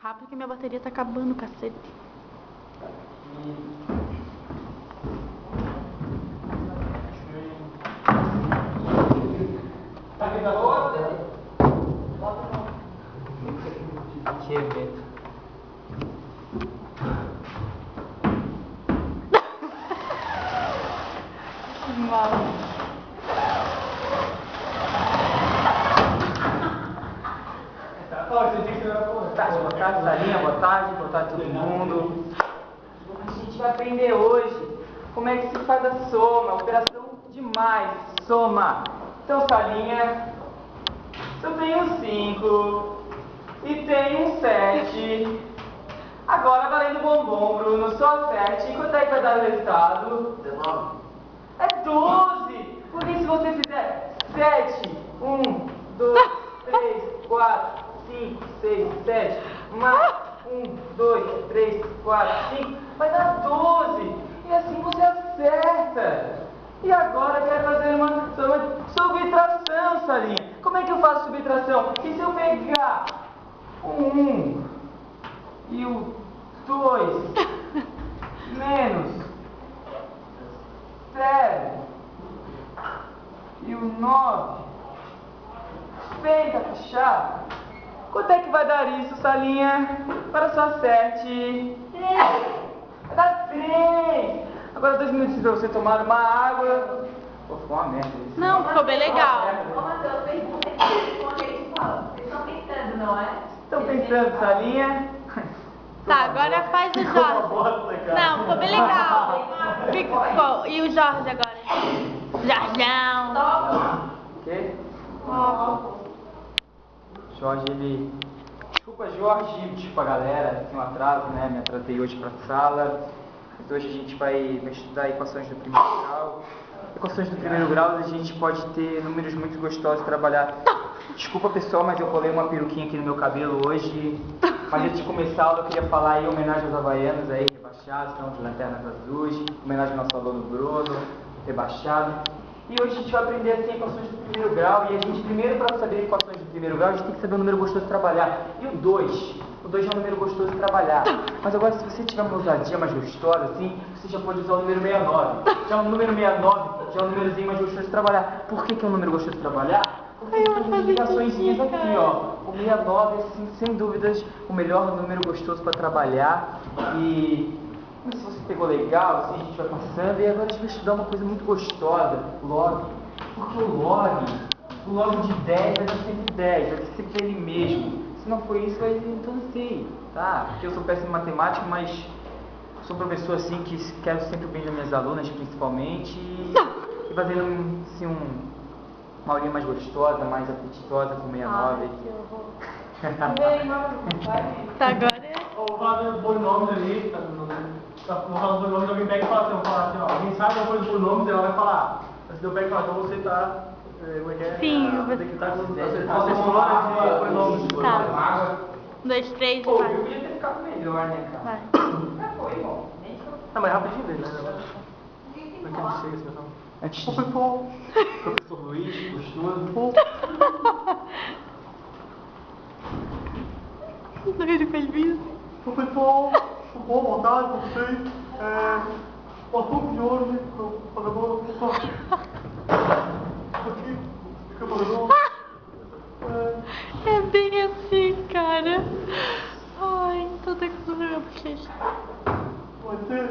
Rápido que minha bateria tá acabando, cacete. Que evento. Que mal. Boa tarde, Sarinha, boa tarde todo mundo. A gente vai aprender hoje como é que se faz a soma, operação demais, soma. Então, Sarinha, eu tenho 5 e tenho 7. Agora valendo bombom, Bruno, só 7. Quanto é que vai dar o resultado? 19. É 12! Porque se você fizer 7, 1, 2, 3, 4, 5, 6, 7, mais 1, 2, 3, 4, 5, vai dar 12! E assim você acerta! E agora eu quero fazer uma subtração, Sarinha. Como é que eu faço subtração? E se eu pegar o 1 e o 2 menos 0 e o 9, feita a chave. Quanto é que vai dar isso, Salinha? Para só 7. 3. Vai dar 3. Agora 2 minutos para você tomar uma água. Pô, ficou uma merda isso. Não, ficou bem legal. Ô, Matheus, pergunta que responde aí que fala. Vocês estão pensando, não é? Estão pensando, Salinha? Tá, agora faz o Jorge. Não, ficou bem legal. Ficou. E o Jorge agora? Jorgeão. O quê? Jorge, ele... Desculpa, Jorge, desculpa, galera, tem um atraso, né? Me atrasei hoje pra sala. Mas hoje a gente vai estudar equações do primeiro grau. Equações do primeiro grau, a gente pode ter números muito gostosos de trabalhar. Desculpa, pessoal, mas eu colei uma peruquinha aqui no meu cabelo hoje. Mas antes de começar a aula, eu queria falar aí em homenagem aos havaianos aí, rebaixados, estão de lanternas azuis. Homenagem ao nosso aluno Bruno, rebaixado. E hoje a gente vai aprender assim equações do primeiro grau. E a gente, primeiro, para saber equações do primeiro grau, a gente tem que saber o número gostoso de trabalhar. E o 2? O 2 é um número gostoso de trabalhar. Mas agora, se você tiver uma ousadia mais gostosa, assim, você já pode usar o número 69. Já o número 69 já é um númerozinho mais gostoso de trabalhar. Por que é um número gostoso de trabalhar? Porque tem umas ligaçõezinhas aqui, ó. O 69 é, assim, sem dúvidas, o melhor número gostoso para trabalhar. E... se você pegou legal, assim, a gente vai passando. E agora a gente vai estudar uma coisa muito gostosa, log. Porque o log de 10 vai dar sempre 10, vai ser sempre ele mesmo. Se não for isso, vai ser então assim, tá? Porque eu sou péssimo em matemática, mas sou professor assim que quero sempre o bem das minhas alunas, principalmente. E fazendo assim, uma aulinha mais gostosa, mais apetitosa com 69. Tá, agora é... Vou falar dos polinomes ali, vou falar dos polinomes, alguém pega e fala assim, vou falar assim, ó, alguém sabe uma coisa dos polinomes, ela vai falar. Mas eu pego e falo, então você tá, como é que é? Sim, eu vou... Você que tá com os polinomes. Tá. 1, 2, 3 e Pô, eu vai. podia ter ficado melhor, né, cara? Vai. Foi bom. Ah, mas rapidinho dele, né? Como é que ele chega assim, então? Antes de... Professor Luiz, gostoso. Ele fez isso. Professor, boa tarde pra vocês. O assunto de hoje, o pagador, aqui, fica o pagador. É bem assim, cara. Ai, tô até com dor na bochecha. Vai ser